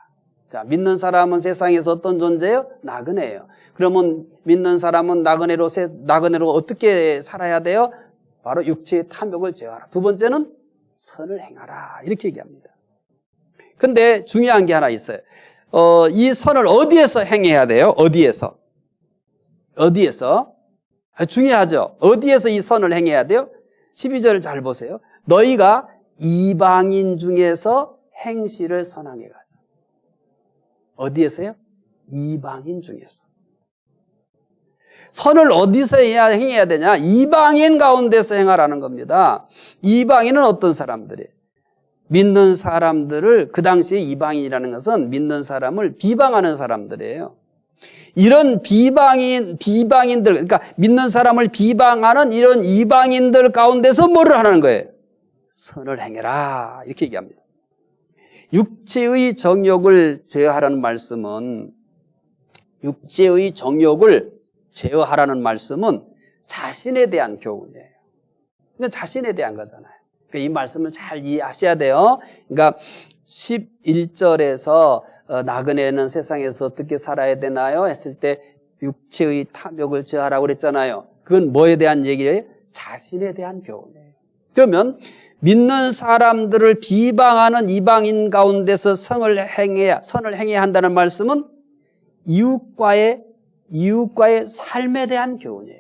자, 믿는 사람은 세상에서 어떤 존재예요? 나그네예요. 그러면 믿는 사람은 나그네로 어떻게 살아야 돼요? 바로 육체의 탐욕을 제어하라. 두 번째는 선을 행하라. 이렇게 얘기합니다. 근데 중요한 게 하나 있어요. 이 선을 어디에서 행해야 돼요? 어디에서? 중요하죠. 어디에서 이 선을 행해야 돼요? 12절을 잘 보세요. 너희가 이방인 중에서 행실을 선하게 가자. 어디에서요? 이방인 중에서. 선을 어디서 행해야 되냐? 이방인 가운데서 행하라는 겁니다. 이방인은 어떤 사람들이에요? 믿는 사람들을, 그 당시에 이방인이라는 것은 믿는 사람을 비방하는 사람들이에요. 이런 비방인들, 그러니까 믿는 사람을 비방하는 이런 이방인들 가운데서 뭐를 하라는 거예요? 선을 행해라. 이렇게 얘기합니다. 육체의 정욕을 제어하라는 말씀은, 육체의 정욕을 제어하라는 말씀은 자신에 대한 교훈이에요. 그러니까 자신에 대한 거잖아요. 그러니까 이 말씀을 잘 이해하셔야 돼요. 그러니까 11절에서 나그네는 세상에서 어떻게 살아야 되나요? 했을 때 육체의 탐욕을 제어하라고 그랬잖아요. 그건 뭐에 대한 얘기예요? 자신에 대한 교훈이에요. 그러면 믿는 사람들을 비방하는 이방인 가운데서 선을 행해야 한다는 말씀은 이웃과의 삶에 대한 교훈이에요.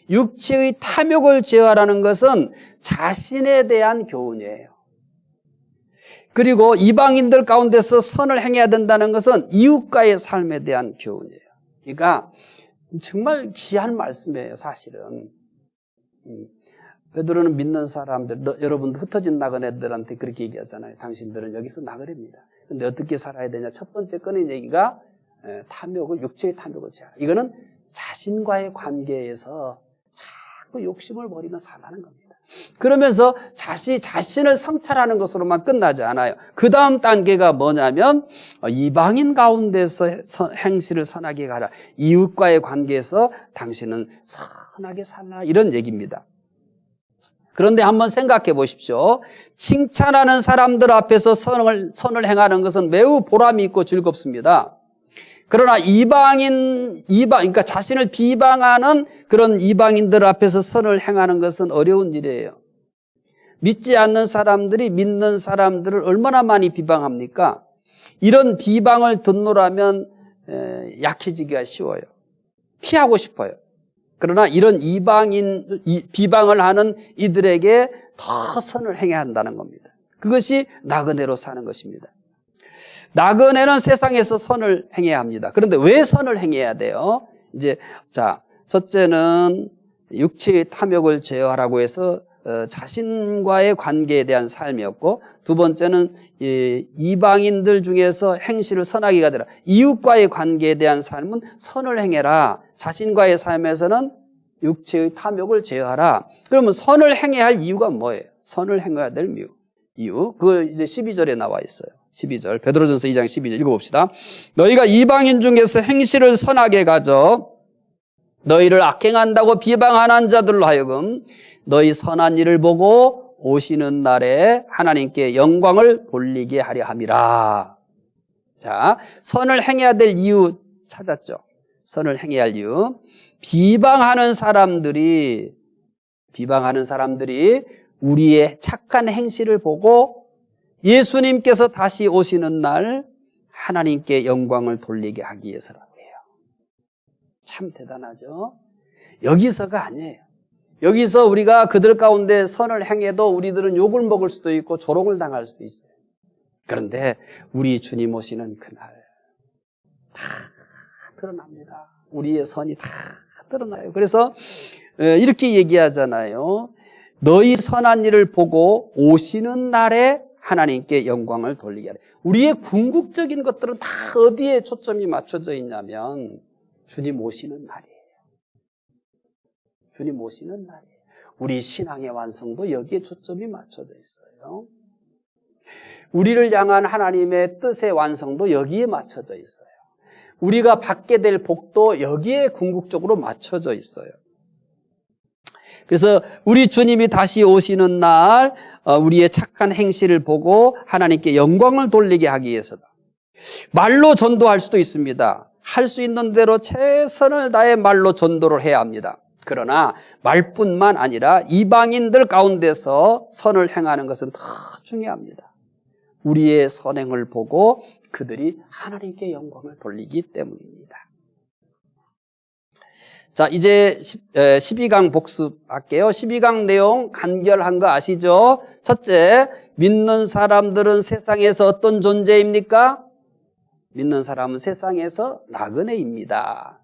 육체의 탐욕을 제어하라는 것은 자신에 대한 교훈이에요. 그리고 이방인들 가운데서 선을 행해야 된다는 것은 이웃과의 삶에 대한 교훈이에요. 그러니까 정말 귀한 말씀이에요, 사실은. 베드로는 믿는 사람들, 여러분도 흩어진 나그네들한테 그렇게 얘기하잖아요. 당신들은 여기서 나그네입니다. 근데 어떻게 살아야 되냐? 첫 번째 꺼낸 얘기가 육체의 탐욕을 제어하라. 이거는 자신과의 관계에서 자꾸 욕심을 버리며 살라는 겁니다. 그러면서 자신을 성찰하는 것으로만 끝나지 않아요. 그 다음 단계가 뭐냐면 이방인 가운데서 행실을 선하게 가라. 이웃과의 관계에서 당신은 선하게 살라. 이런 얘기입니다. 그런데 한번 생각해 보십시오. 칭찬하는 사람들 앞에서 선을 행하는 것은 매우 보람이 있고 즐겁습니다. 그러나 그러니까 자신을 비방하는 그런 이방인들 앞에서 선을 행하는 것은 어려운 일이에요. 믿지 않는 사람들이 믿는 사람들을 얼마나 많이 비방합니까? 이런 비방을 듣노라면 약해지기가 쉬워요. 피하고 싶어요. 그러나 이런 비방을 하는 이들에게 더 선을 행해야 한다는 겁니다. 그것이 나그네로 사는 것입니다. 나그네는 세상에서 선을 행해야 합니다. 그런데 왜 선을 행해야 돼요? 첫째는 육체의 탐욕을 제어하라고 해서 자신과의 관계에 대한 삶이었고, 두 번째는 이방인들 중에서 행실을 선하게 가져라. 이웃과의 관계에 대한 삶은 선을 행해라. 자신과의 삶에서는 육체의 탐욕을 제어하라. 그러면 선을 행해야 할 이유가 뭐예요? 선을 행해야 될 이유. 그거 이제 12절에 나와 있어요. 12절. 베드로전서 2장 12절 읽어봅시다. 너희가 이방인 중에서 행실을 선하게 가져 너희를 악행한다고 비방하는 자들로 하여금 너희 선한 일을 보고 오시는 날에 하나님께 영광을 돌리게 하려 함이라. 자, 선을 행해야 될 이유 찾았죠? 선을 행해야 할 이유. 비방하는 사람들이 우리의 착한 행실을 보고 예수님께서 다시 오시는 날 하나님께 영광을 돌리게 하기 위해서라고 해요. 참 대단하죠? 여기서가 아니에요. 여기서 우리가 그들 가운데 선을 행해도 우리들은 욕을 먹을 수도 있고 조롱을 당할 수도 있어요. 그런데 우리 주님 오시는 그날 다 드러납니다. 우리의 선이 다 드러나요. 그래서 이렇게 얘기하잖아요. 너희 선한 일을 보고 오시는 날에 하나님께 영광을 돌리게 하라. 우리의 궁극적인 것들은 다 어디에 초점이 맞춰져 있냐면 주님 오시는 날이에요. 주님 오시는 날이에요. 우리 신앙의 완성도 여기에 초점이 맞춰져 있어요. 우리를 향한 하나님의 뜻의 완성도 여기에 맞춰져 있어요. 우리가 받게 될 복도 여기에 궁극적으로 맞춰져 있어요. 그래서 우리 주님이 다시 오시는 날 우리의 착한 행실을 보고 하나님께 영광을 돌리게 하기 위해서다. 말로 전도할 수도 있습니다. 할 수 있는 대로 최선을 다해 말로 전도를 해야 합니다. 그러나 말뿐만 아니라 이방인들 가운데서 선을 행하는 것은 더 중요합니다. 우리의 선행을 보고 그들이 하나님께 영광을 돌리기 때문입니다. 자, 이제 12강 복습할게요. 12강 내용 간결한 거 아시죠? 첫째, 믿는 사람들은 세상에서 어떤 존재입니까? 믿는 사람은 세상에서 나그네입니다.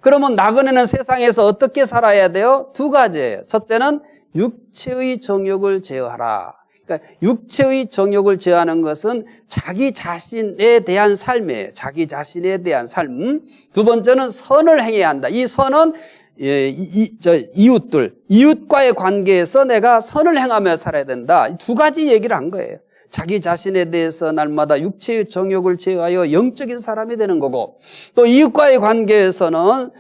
그러면 나그네는 세상에서 어떻게 살아야 돼요? 두 가지예요. 첫째는 육체의 정욕을 제어하라. 그러니까 육체의 정욕을 제어하는 것은 자기 자신에 대한 삶이에요. 자기 자신에 대한 삶. 두 번째는 선을 행해야 한다. 이 선은 이웃과의 관계에서 내가 선을 행하며 살아야 된다. 두 가지 얘기를 한 거예요. 자기 자신에 대해서 날마다 육체의 정욕을 제어하여 영적인 사람이 되는 거고, 또 이웃과의 관계에서는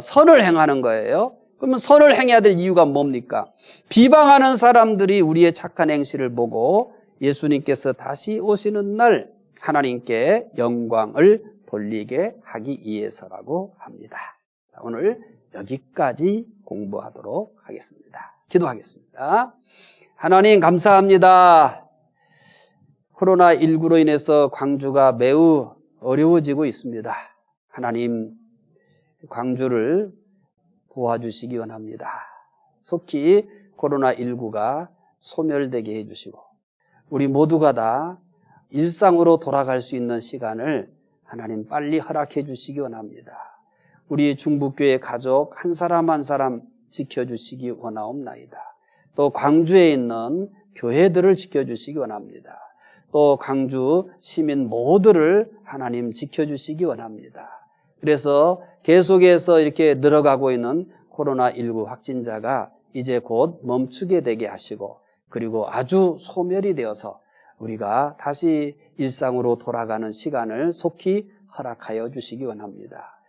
선을 행하는 거예요. 그러면 선을 행해야 될 이유가 뭡니까? 비방하는 사람들이 우리의 착한 행실을 보고 예수님께서 다시 오시는 날 하나님께 영광을 돌리게 하기 위해서라고 합니다. 자, 오늘 여기까지 공부하도록 하겠습니다. 기도하겠습니다. 하나님 감사합니다. 코로나19로 인해서 광주가 매우 어려워지고 있습니다. 하나님, 광주를 도와주시기 원합니다. 속히 코로나19가 소멸되게 해주시고 우리 모두가 다 일상으로 돌아갈 수 있는 시간을 하나님 빨리 허락해 주시기 원합니다. 우리 중북교회 가족 한 사람 한 사람 지켜주시기 원하옵나이다. 또 광주에 있는 교회들을 지켜주시기 원합니다. 또 광주 시민 모두를 하나님 지켜주시기 원합니다. 그래서 계속해서 이렇게 늘어가고 있는 코로나19 확진자가 이제 곧 멈추게 되게 하시고 그리고 아주 소멸이 되어서 우리가 다시 일상으로 돌아가는 시간을 속히 허락하여 주시기 원합니다.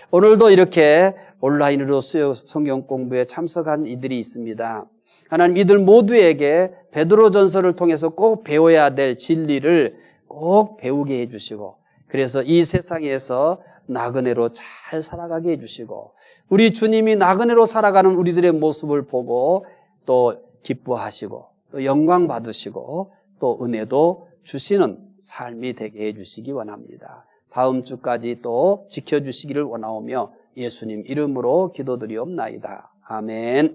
오늘도 이렇게 온라인으로 수요 성경 공부에 참석한 이들이 있습니다. 하나님 이들 모두에게 베드로전서를 통해서 꼭 배워야 될 진리를 꼭 배우게 해주시고 그래서 이 세상에서 나그네로 잘 살아가게 해주시고 우리 주님이 나그네로 살아가는 우리들의 모습을 보고 또 기뻐하시고 또 영광 받으시고 또 은혜도 주시는 삶이 되게 해주시기 원합니다. 다음 주까지 또 지켜주시기를 원하오며 예수님 이름으로 기도드리옵나이다. 아멘.